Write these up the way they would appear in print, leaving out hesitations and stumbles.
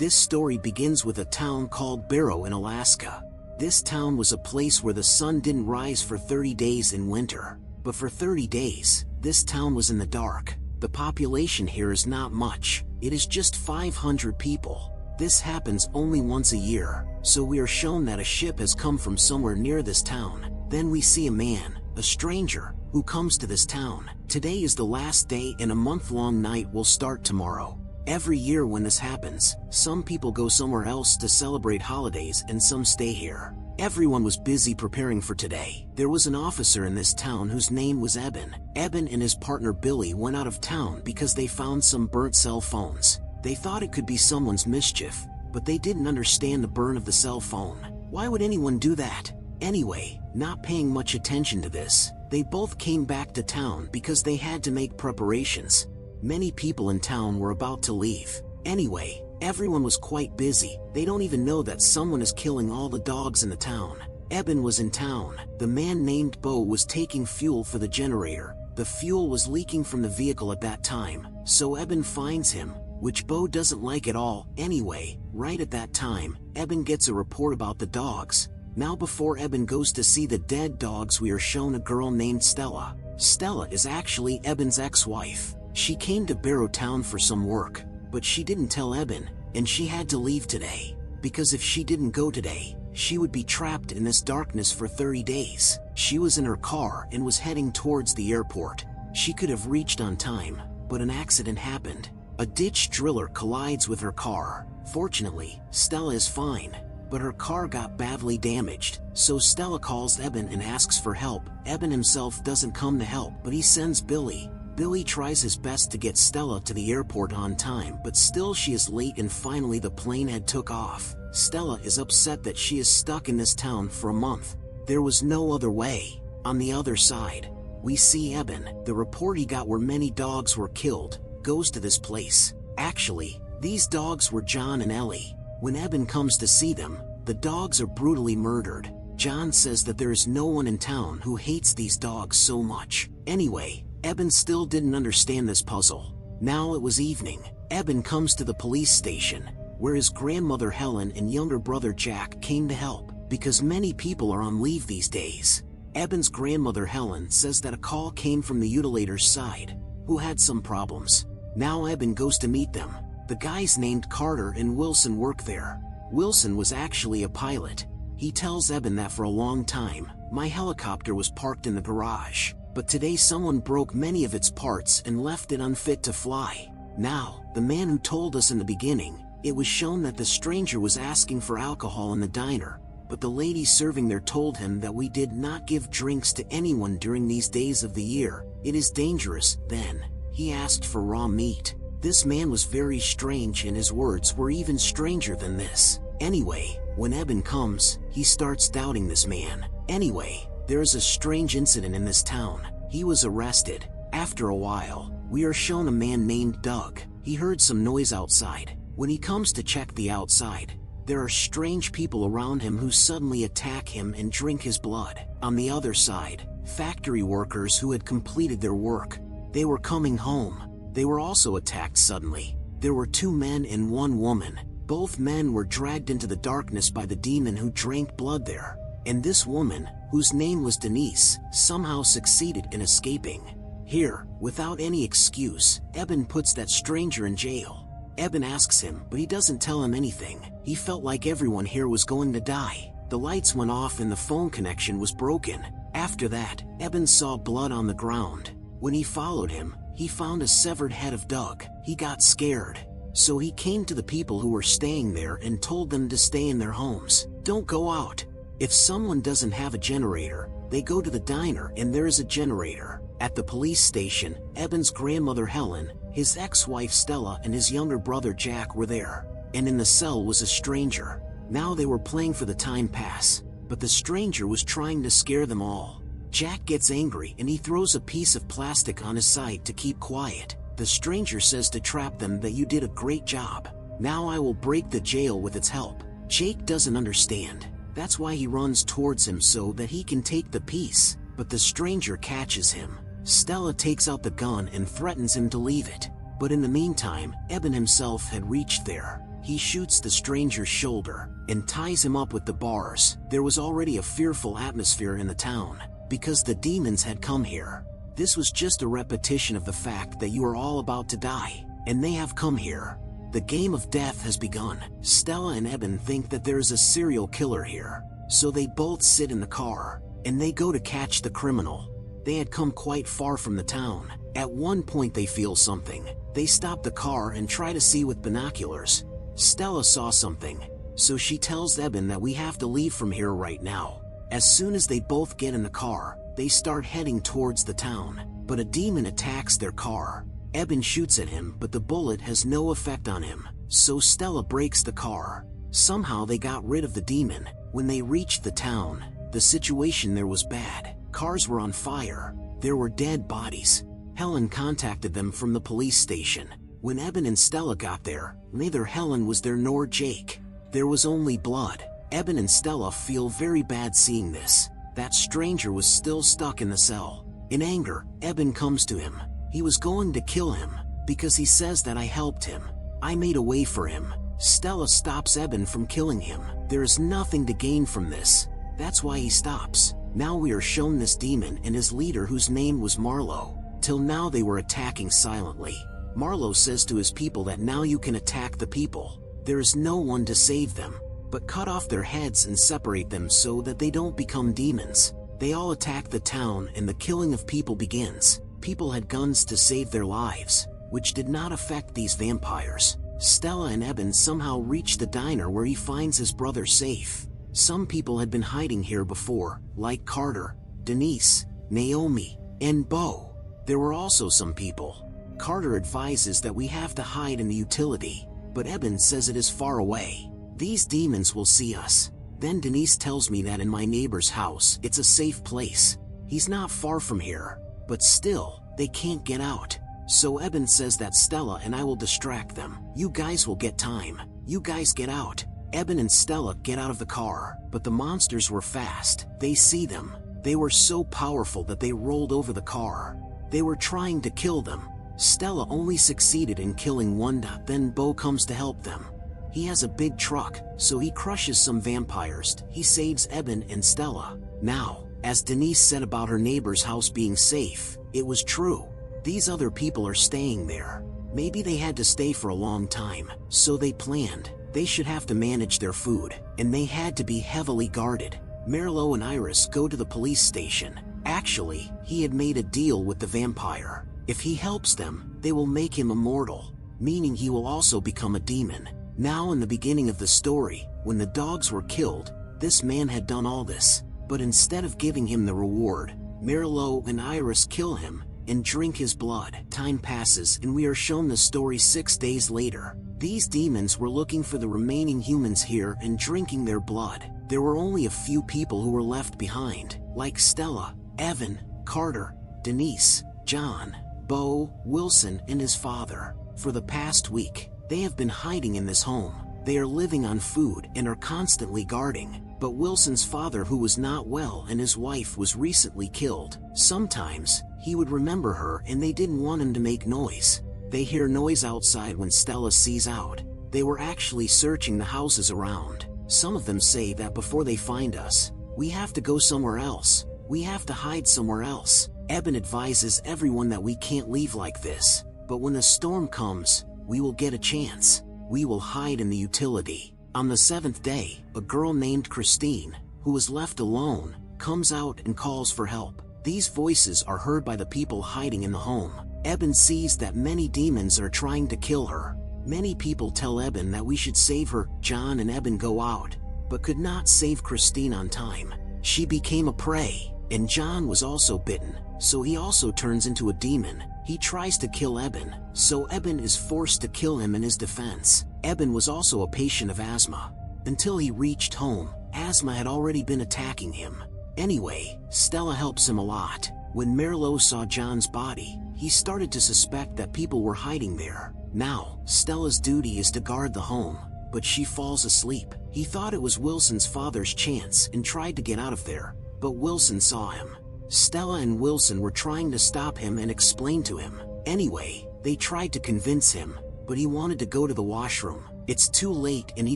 This story begins with a town called Barrow in Alaska. This town was a place where the sun didn't rise for 30 days in winter. But for 30 days, this town was in the dark. The population here is not much. It is just 500 people. This happens only once a year, so we are shown that a ship has come from somewhere near this town. Then we see a man, a stranger, who comes to this town. Today is the last day and a month-long night will start tomorrow. Every year when this happens, some people go somewhere else to celebrate holidays and some stay here. Everyone was busy preparing for today. There was an officer in this town whose name was Eben. Eben and his partner Billy went out of town because they found some burnt cell phones. They thought it could be someone's mischief, but they didn't understand the burn of the cell phone. Why would anyone do that? Anyway, not paying much attention to this, they both came back to town because they had to make preparations. Many people in town were about to leave. Anyway, everyone was quite busy. They don't even know that someone is killing all the dogs in the town. Eben was in town. The man named Bo was taking fuel for the generator. The fuel was leaking from the vehicle at that time, so Eben finds him, which Bo doesn't like at all. Anyway, right at that time, Eben gets a report about the dogs. Now before Eben goes to see the dead dogs, we are shown a girl named Stella. Stella is actually Eben's ex-wife. She came to Barrow Town for some work, but she didn't tell Eben, and she had to leave today. Because if she didn't go today, she would be trapped in this darkness for 30 days. She was in her car and was heading towards the airport. She could have reached on time, but an accident happened. A ditch driller collides with her car. Fortunately, Stella is fine, but her car got badly damaged, so Stella calls Eben and asks for help. Eben himself doesn't come to help, but he sends Billy. Billy tries his best to get Stella to the airport on time, but still she is late and finally the plane had took off. Stella is upset that she is stuck in this town for a month. There was no other way. On the other side, we see Eben. The report he got where many dogs were killed goes to this place. Actually, these dogs were John and Ellie. When Eben comes to see them, the dogs are brutally murdered. John says that there is no one in town who hates these dogs so much. Anyway, Eben still didn't understand this puzzle. Now it was evening. Eben comes to the police station, where his grandmother Helen and younger brother Jack came to help, because many people are on leave these days. Eben's grandmother Helen says that a call came from the mutilator's side, who had some problems. Now Eben goes to meet them. The guys named Carter and Wilson work there. Wilson was actually a pilot. He tells Eben that for a long time, my helicopter was parked in the garage, but today someone broke many of its parts and left it unfit to fly. Now, the man who told us in the beginning, it was shown that the stranger was asking for alcohol in the diner, but the lady serving there told him that we did not give drinks to anyone during these days of the year. It is dangerous. Then, he asked for raw meat. This man was very strange and his words were even stranger than this. Anyway, when Eben comes, he starts doubting this man. Anyway, there is a strange incident in this town. He was arrested. After a while, we are shown a man named Doug. He heard some noise outside. When he comes to check the outside, there are strange people around him who suddenly attack him and drink his blood. On the other side, factory workers who had completed their work. They were coming home. They were also attacked suddenly. There were 2 men and 1 woman. Both men were dragged into the darkness by the demon who drank blood there. And this woman, whose name was Denise, somehow succeeded in escaping. Here, without any excuse, Eben puts that stranger in jail. Eben asks him, but he doesn't tell him anything. He felt like everyone here was going to die. The lights went off and the phone connection was broken. After that, Eben saw blood on the ground. When he followed him, he found a severed head of Doug. He got scared. So he came to the people who were staying there and told them to stay in their homes. Don't go out. If someone doesn't have a generator, they go to the diner and there is a generator. At the police station, Eben's grandmother Helen, his ex-wife Stella and his younger brother Jack were there. And in the cell was a stranger. Now they were playing for the time pass, but the stranger was trying to scare them all. Jack gets angry and he throws a piece of plastic on his side to keep quiet. The stranger says to trap them that you did a great job. Now I will break the jail with its help. Jake doesn't understand. That's why he runs towards him so that he can take the piece, but the stranger catches him. Stella takes out the gun and threatens him to leave it. But in the meantime, Eben himself had reached there. He shoots the stranger's shoulder and ties him up with the bars. There was already a fearful atmosphere in the town because the demons had come here. This was just a repetition of the fact that you are all about to die, and they have come here. The game of death has begun. Stella and Eben think that there is a serial killer here, so they both sit in the car, and they go to catch the criminal. They had come quite far from the town. At one point they feel something. They stop the car and try to see with binoculars. Stella saw something, so she tells Eben that we have to leave from here right now. As soon as they both get in the car, they start heading towards the town, but a demon attacks their car. Eben shoots at him, but the bullet has no effect on him, so Stella brakes the car. Somehow they got rid of the demon. When they reached the town, the situation there was bad. Cars were on fire. There were dead bodies. Helen contacted them from the police station. When Eben and Stella got there, neither Helen was there nor Jake. There was only blood. Eben and Stella feel very bad seeing this. That stranger was still stuck in the cell. In anger, Eben comes to him. He was going to kill him, because he says that I helped him. I made a way for him. Stella stops Eben from killing him. There is nothing to gain from this. That's why he stops. Now we are shown this demon and his leader, whose name was Marlowe. Till now they were attacking silently. Marlowe says to his people that now you can attack the people. There is no one to save them, but cut off their heads and separate them so that they don't become demons. They all attack the town and the killing of people begins. People had guns to save their lives, which did not affect these vampires. Stella and Eben somehow reach the diner where he finds his brother safe. Some people had been hiding here before, like Carter, Denise, Naomi, and Bo. There were also some people. Carter advises that we have to hide in the utility, but Eben says it is far away. These demons will see us. Then Denise tells me that in my neighbor's house, it's a safe place. He's not far from here, but still, they can't get out. So Eben says that Stella and I will distract them. You guys will get time. You guys get out. Eben and Stella get out of the car, but the monsters were fast. They see them. They were so powerful that they rolled over the car. They were trying to kill them. Stella only succeeded in killing one, then Bo comes to help them. He has a big truck, so he crushes some vampires. He saves Eben and Stella. Now, as Denise said about her neighbor's house being safe, it was true. These other people are staying there. Maybe they had to stay for a long time, so they planned. They should have to manage their food, and they had to be heavily guarded. Marlowe and Iris go to the police station. Actually, he had made a deal with the vampire. If he helps them, they will make him immortal, meaning he will also become a demon. Now in the beginning of the story, when the dogs were killed, this man had done all this. But instead of giving him the reward, Marlowe and Iris kill him and drink his blood. Time passes and we are shown the story 6 days later. These demons were looking for the remaining humans here and drinking their blood. There were only a few people who were left behind, like Stella, Evan, Carter, Denise, John, Bo, Wilson, and his father. For the past week, they have been hiding in this home. They are living on food and are constantly guarding. But Wilson's father, who was not well, and his wife was recently killed. Sometimes, he would remember her and they didn't want him to make noise. They hear noise outside when Stella sees out. They were actually searching the houses around. Some of them say that before they find us, we have to go somewhere else. We have to hide somewhere else. Eben advises everyone that we can't leave like this. But when the storm comes, we will get a chance. We will hide in the utility. On the 7th day, a girl named Christine, who was left alone, comes out and calls for help. These voices are heard by the people hiding in the home. Eben sees that many demons are trying to kill her. Many people tell Eben that we should save her. John and Eben go out, but could not save Christine on time. She became a prey, and John was also bitten, so he also turns into a demon. He tries to kill Eben, so Eben is forced to kill him in his defense. Eben was also a patient of asthma. Until he reached home, asthma had already been attacking him. Anyway, Stella helps him a lot. When Marlowe saw John's body, he started to suspect that people were hiding there. Now, Stella's duty is to guard the home, but she falls asleep. He thought it was Wilson's father's chance and tried to get out of there, but Wilson saw him. Stella and Wilson were trying to stop him and explain to him. Anyway, they tried to convince him, but he wanted to go to the washroom. It's too late and he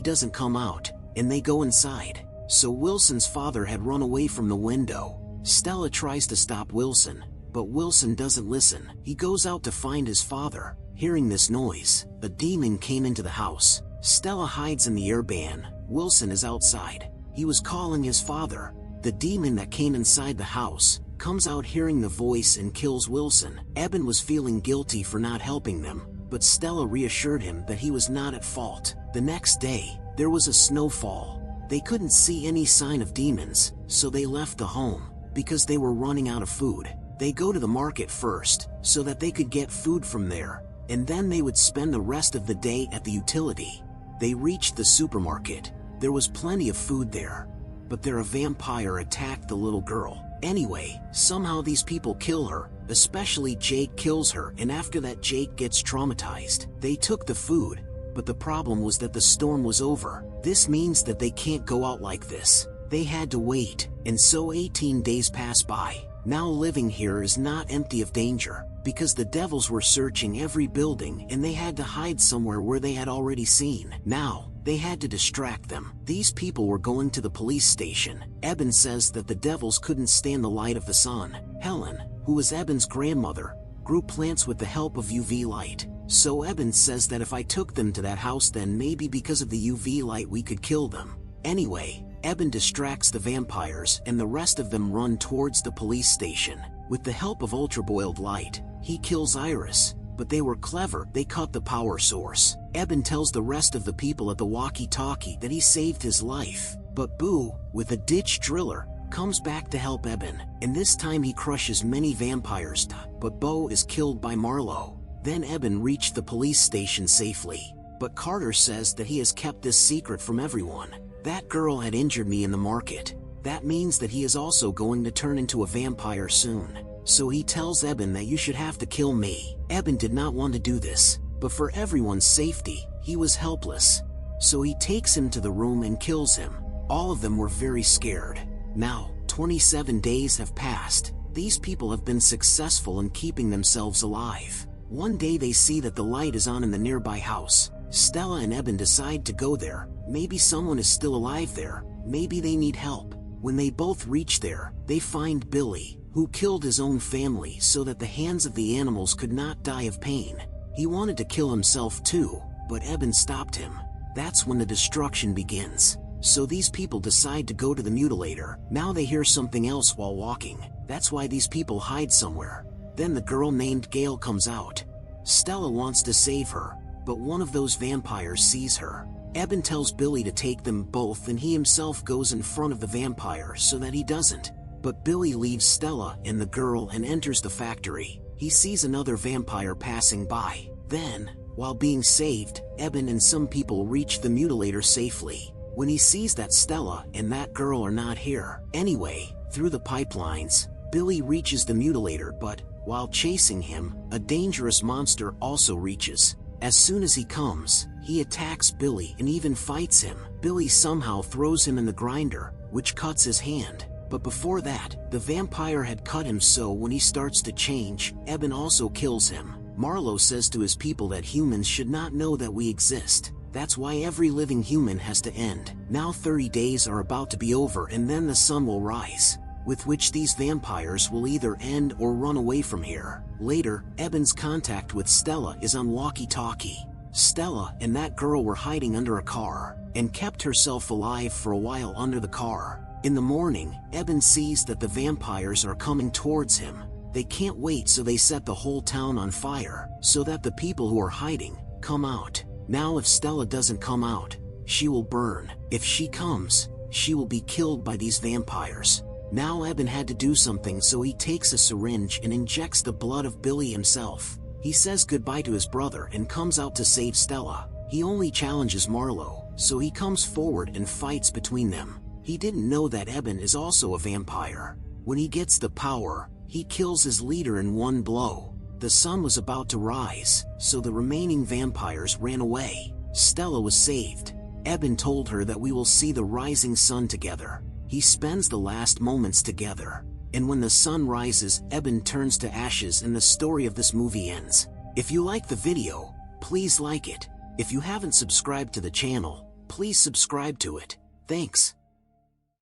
doesn't come out, and they go inside. So Wilson's father had run away from the window. Stella tries to stop Wilson, but Wilson doesn't listen. He goes out to find his father. Hearing this noise, a demon came into the house. Stella hides in the airband. Wilson is outside. He was calling his father. The demon that came inside the house comes out hearing the voice and kills Wilson. Eben was feeling guilty for not helping them, but Stella reassured him that he was not at fault. The next day, there was a snowfall. They couldn't see any sign of demons, so they left the home because they were running out of food. They go to the market first so that they could get food from there, and then they would spend the rest of the day at the utility. They reached the supermarket. There was plenty of food there, but there a vampire attacked the little girl. Anyway, somehow these people kill her, especially Jake kills her, and after that Jake gets traumatized. They took the food, but the problem was that the storm was over. This means that they can't go out like this. They had to wait, and so 18 days pass by. Now living here is not empty of danger, because the devils were searching every building and they had to hide somewhere where they had already seen. Now, they had to distract them. These people were going to the police station. Eben says that the devils couldn't stand the light of the sun. Helen, who was Eben's grandmother, grew plants with the help of UV light. So Eben says that if I took them to that house, then maybe because of the UV light we could kill them. Anyway, Eben distracts the vampires and the rest of them run towards the police station. With the help of ultra-boiled light, he kills Iris, but they were clever. They cut the power source. Eben tells the rest of the people at the walkie-talkie that he saved his life. But Boo, with a ditch driller, comes back to help Eben, and this time he crushes many vampires, but Bo is killed by Marlowe. Then Eben reached the police station safely, but Carter says that he has kept this secret from everyone. That girl had injured me in the market. That means that he is also going to turn into a vampire soon. So he tells Eben that you should have to kill me. Eben did not want to do this, but for everyone's safety, he was helpless. So he takes him to the room and kills him. All of them were very scared. Now, 27 days have passed. These people have been successful in keeping themselves alive. One day they see that the light is on in the nearby house. Stella and Eben decide to go there. Maybe someone is still alive there. Maybe they need help. When they both reach there, they find Billy, who killed his own family so that the hands of the animals could not die of pain. He wanted to kill himself too, but Eben stopped him. That's when the destruction begins. So these people decide to go to the mutilator. Now they hear something else while walking. That's why these people hide somewhere. Then the girl named Gail comes out. Stella wants to save her, but one of those vampires sees her. Eben tells Billy to take them both and he himself goes in front of the vampire so that he doesn't. But Billy leaves Stella and the girl and enters the factory. He sees another vampire passing by. Then, while being saved, Eben and some people reach the mutilator safely. When he sees that Stella and that girl are not here. Anyway, through the pipelines, Billy reaches the mutilator, but while chasing him, a dangerous monster also reaches. As soon as he comes, he attacks Billy and even fights him. Billy somehow throws him in the grinder, which cuts his hand. But before that, the vampire had cut him, so when he starts to change, Eben also kills him. Marlowe says to his people that humans should not know that we exist. That's why every living human has to end. Now 30 days are about to be over and then the sun will rise, with which these vampires will either end or run away from here. Later, Eben's contact with Stella is on walkie-talkie. Stella and that girl were hiding under a car, and kept herself alive for a while under the car. In the morning, Eben sees that the vampires are coming towards him. They can't wait, so they set the whole town on fire, so that the people who are hiding come out. Now if Stella doesn't come out, she will burn. If she comes, she will be killed by these vampires. Now Eben had to do something, so he takes a syringe and injects the blood of Billy himself. He says goodbye to his brother and comes out to save Stella. He only challenges Marlowe, so he comes forward and fights between them. He didn't know that Eben is also a vampire. When he gets the power, he kills his leader in one blow. The sun was about to rise, so the remaining vampires ran away. Stella was saved. Eben told her that we will see the rising sun together. He spends the last moments together. And when the sun rises, Eben turns to ashes and the story of this movie ends. If you like the video, please like it. If you haven't subscribed to the channel, please subscribe to it. Thanks.